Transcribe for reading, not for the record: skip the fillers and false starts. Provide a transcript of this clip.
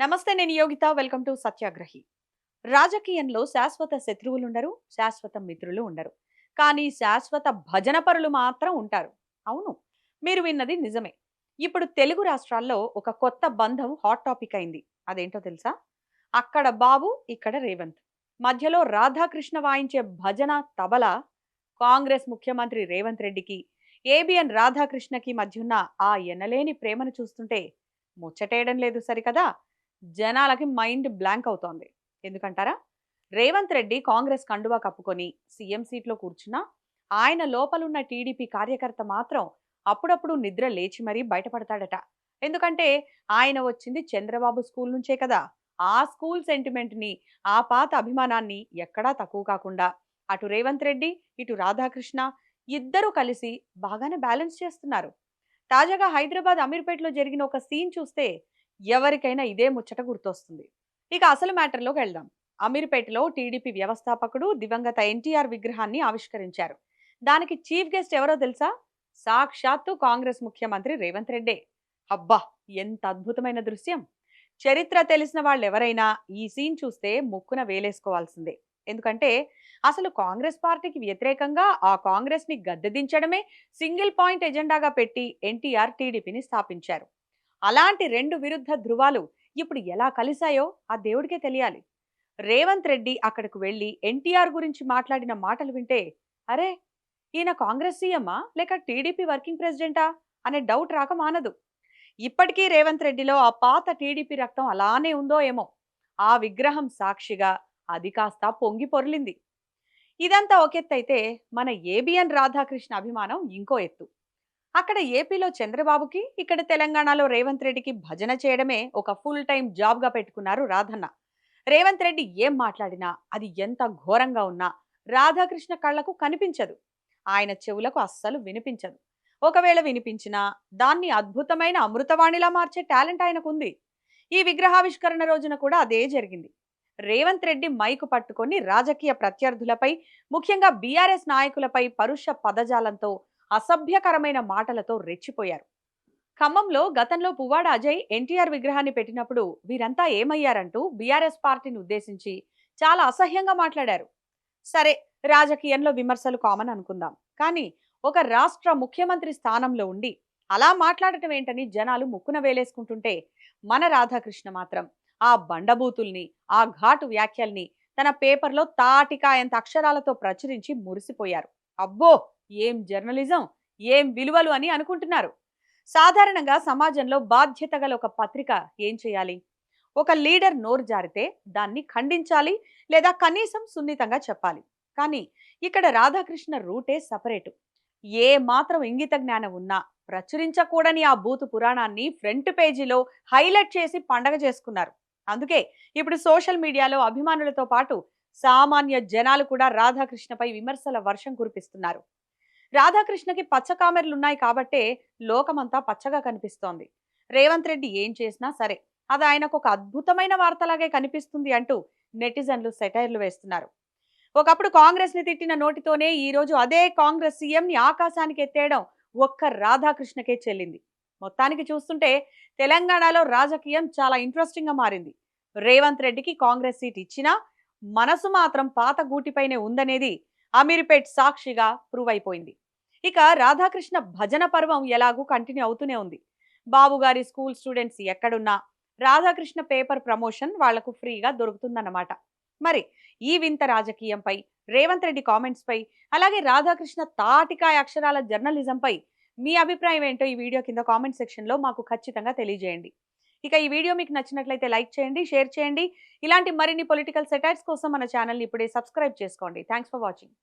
నమస్తే, నేను Yogita. Welcome to సత్యాగ్రహి. రాజకీయంలో శాశ్వత శత్రువులుండరు, శాశ్వత మిత్రులు ఉండరు. కానీ శాశ్వత భజన పరులు మాత్రం ఉంటారు. అవును, మీరు విన్నది నిజమే. ఇప్పుడు తెలుగు రాష్ట్రాల్లో ఒక కొత్త బంధం హాట్ టాపిక్ అయింది. అదేంటో తెలుసా? అక్కడ బాబు, ఇక్కడ రేవంత్. మధ్యలో రాధాకృష్ణ వాయించే భజన తబల కాంగ్రెస్ ముఖ్యమంత్రి రేవంత్ రెడ్డికి, ఏబిఎన్ రాధాకృష్ణకి మధ్యున్న ఆ ఎనలేని ప్రేమను చూస్తుంటే ముచ్చటేయడం లేదు సరికదా. జనాలకి మైండ్ బ్లాంక్ అవుతోంది. ఎందుకంటారా? రేవంత్ రెడ్డి కాంగ్రెస్ కండువా కప్పుకొని సీఎం సీట్లో కూర్చున్నా, ఆయన లోపలున్న టీడీపీ కార్యకర్త మాత్రం అప్పుడప్పుడు నిద్ర లేచి మరీ బయటపడతాడట. ఎందుకంటే ఆయన వచ్చింది చంద్రబాబు స్కూల్ నుంచే కదా. ఆ స్కూల్ సెంటిమెంట్ని, ఆ పాత అభిమానాన్ని ఎక్కడా తక్కువ కాకుండా అటు రేవంత్ రెడ్డి, ఇటు రాధాకృష్ణ ఇద్దరూ కలిసి బాగానే బ్యాలెన్స్ చేస్తున్నారు. తాజాగా హైదరాబాద్ అమీర్పేటలో జరిగిన ఒక సీన్ చూస్తే ఎవరికైనా ఇదే ముచ్చట గుర్తొస్తుంది. ఇక అసలు మ్యాటర్లోకి వెళ్దాం. అమీర్పేటలో టీడీపీ వ్యవస్థాపకుడు దివంగత ఎన్టీఆర్ విగ్రహాన్ని ఆవిష్కరించారు. దానికి చీఫ్ గెస్ట్ ఎవరో తెలుసా? సాక్షాత్తు కాంగ్రెస్ ముఖ్యమంత్రి రేవంత్ రెడ్డే. అబ్బా, ఎంత అద్భుతమైన దృశ్యం! చరిత్ర తెలిసిన వాళ్ళెవరైనా ఈ సీన్ చూస్తే ముక్కున వేలేసుకోవాల్సిందే. ఎందుకంటే అసలు కాంగ్రెస్ పార్టీకి వ్యతిరేకంగా ఆ కాంగ్రెస్ ని గద్దెదించడమే సింగిల్ పాయింట్ ఎజెండాగా పెట్టి ఎన్టీఆర్ టీడీపీని స్థాపించారు. అలాంటి రెండు విరుద్ధ ధృవాలు ఇప్పుడు ఎలా కలిశాయో ఆ దేవుడికే తెలియాలి. రేవంత్ రెడ్డి అక్కడకు వెళ్లి ఎన్టీఆర్ గురించి మాట్లాడిన మాటలు వింటే, అరే, ఈయన కాంగ్రెస్ సీఎమా లేక టీడీపీ వర్కింగ్ ప్రెసిడెంటా అనే డౌట్ రాక మానదు. ఇప్పటికీ రేవంత్ రెడ్డిలో ఆ పాత టీడీపీ రక్తం అలానే ఉందో ఏమో. ఆ విగ్రహం సాక్షిగా అది కాస్త పొంగి పొర్లింది. ఇదంతా ఒకెత్తైతే, మన ఏబిఎన్ రాధాకృష్ణ అభిమానం ఇంకో ఎత్తు. అక్కడ ఏపీలో చంద్రబాబుకి, ఇక్కడ తెలంగాణలో రేవంత్ రెడ్డికి భజన చేయడమే ఒక ఫుల్ టైం జాబ్గా పెట్టుకున్నారు రాధన్న. రేవంత్ రెడ్డి ఏం మాట్లాడినా, అది ఎంత ఘోరంగా ఉన్నా రాధాకృష్ణ కళ్లకు కనిపించదు, ఆయన చెవులకు అస్సలు వినిపించదు. ఒకవేళ వినిపించినా దాన్ని అద్భుతమైన అమృతవాణిలా మార్చే టాలెంట్ ఆయనకుంది. ఈ విగ్రహావిష్కరణ రోజున కూడా అదే జరిగింది. రేవంత్ రెడ్డి మైకు పట్టుకొని రాజకీయ ప్రత్యర్థులపై, ముఖ్యంగా బీఆర్ఎస్ నాయకులపై పరుష పదజాలంతో, అసభ్యకరమైన మాటలతో రెచ్చిపోయారు. ఖమ్మంలో గతంలో పువ్వాడ అజయ్ ఎన్టీఆర్ విగ్రహాన్ని పెట్టినప్పుడు వీరంతా ఏమయ్యారంటూ బీఆర్ఎస్ పార్టీని ఉద్దేశించి చాలా అసహ్యంగా మాట్లాడారు. సరే, రాజకీయంలో విమర్శలు కామన్ అనుకుందాం. కానీ ఒక రాష్ట్ర ముఖ్యమంత్రి స్థానంలో ఉండి అలా మాట్లాడటం ఏంటని జనాలు ముక్కున వేలేసుకుంటుంటే, మన రాధాకృష్ణ మాత్రం ఆ బండబూతుల్ని, ఆ ఘాటు వ్యాఖ్యల్ని తన పేపర్లో తాటికాయంత అక్షరాలతో ప్రచురించి మురిసిపోయారు. అబ్బో, ఏం జర్నలిజం, ఏం విలువలు అని అనుకుంటున్నారు. సాధారణంగా సమాజంలో బాధ్యత గల ఒక పత్రిక ఏం చేయాలి? ఒక లీడర్ నోరు జారితే దాన్ని ఖండించాలి, లేదా కనీసం సున్నితంగా చెప్పాలి. కానీ ఇక్కడ రాధాకృష్ణ రూటే సపరేటు. ఏ మాత్రం ఇంగిత జ్ఞానం ఉన్నా ప్రచురించకూడని ఆ బూతు పురాణాన్ని ఫ్రంట్ పేజీలో హైలైట్ చేసి పండగ చేసుకున్నారు. అందుకే ఇప్పుడు సోషల్ మీడియాలో అభిమానులతో పాటు సామాన్య జనాలు కూడా రాధాకృష్ణపై విమర్శల వర్షం కురిపిస్తున్నారు. రాధాకృష్ణకి పచ్చ కామెర్లున్నాయి కాబట్టే లోకమంతా పచ్చగా కనిపిస్తోంది. రేవంత్ రెడ్డి ఏం చేసినా సరే అది ఆయనకు ఒక అద్భుతమైన వార్తలాగే కనిపిస్తుంది అంటూ నెటిజన్లు సెటైర్లు వేస్తున్నారు. ఒకప్పుడు కాంగ్రెస్ ని తిట్టిన నోటితోనే ఈ రోజు అదే కాంగ్రెస్ సీఎం ని ఆకాశానికి ఎత్తేయడం ఒక్క రాధాకృష్ణకే చెల్లింది. మొత్తానికి చూస్తుంటే తెలంగాణలో రాజకీయం చాలా ఇంట్రెస్టింగ్ గా మారింది. రేవంత్ రెడ్డికి కాంగ్రెస్ సీట్ ఇచ్చినా మనసు మాత్రం పాత గూటిపైనే ఉందనేది అమీర్పేట్ సాక్షిగా ప్రూవ్ అయిపోయింది. ఇక రాధాకృష్ణ భజన పర్వం ఎలాగూ కంటిన్యూ అవుతూనే ఉంది. బాబు గారి స్కూల్ స్టూడెంట్స్ ఎక్కడున్నా రాధాకృష్ణ పేపర్ ప్రమోషన్ వాళ్లకు ఫ్రీగా దొరుకుతుందన్నమాట. మరి ఈ వింత రాజకీయంపై, రేవంత్ రెడ్డి కామెంట్స్ పై, అలాగే రాధాకృష్ణ తాటికాయ అక్షరాల జర్నలిజంపై మీ అభిప్రాయం ఏంటో ఈ వీడియో కింద కామెంట్ సెక్షన్లో మాకు ఖచ్చితంగా తెలియజేయండి. ఇక ఈ వీడియో మీకు నచ్చినట్లయితే లైక్ చేయండి, షేర్ చేయండి. ఇలాంటి మరిన్ని పొలిటికల్ సెటైర్స్ కోసం మన ఛానల్ని ఇప్పుడే సబ్స్క్రైబ్ చేసుకోండి. Thanks for watching.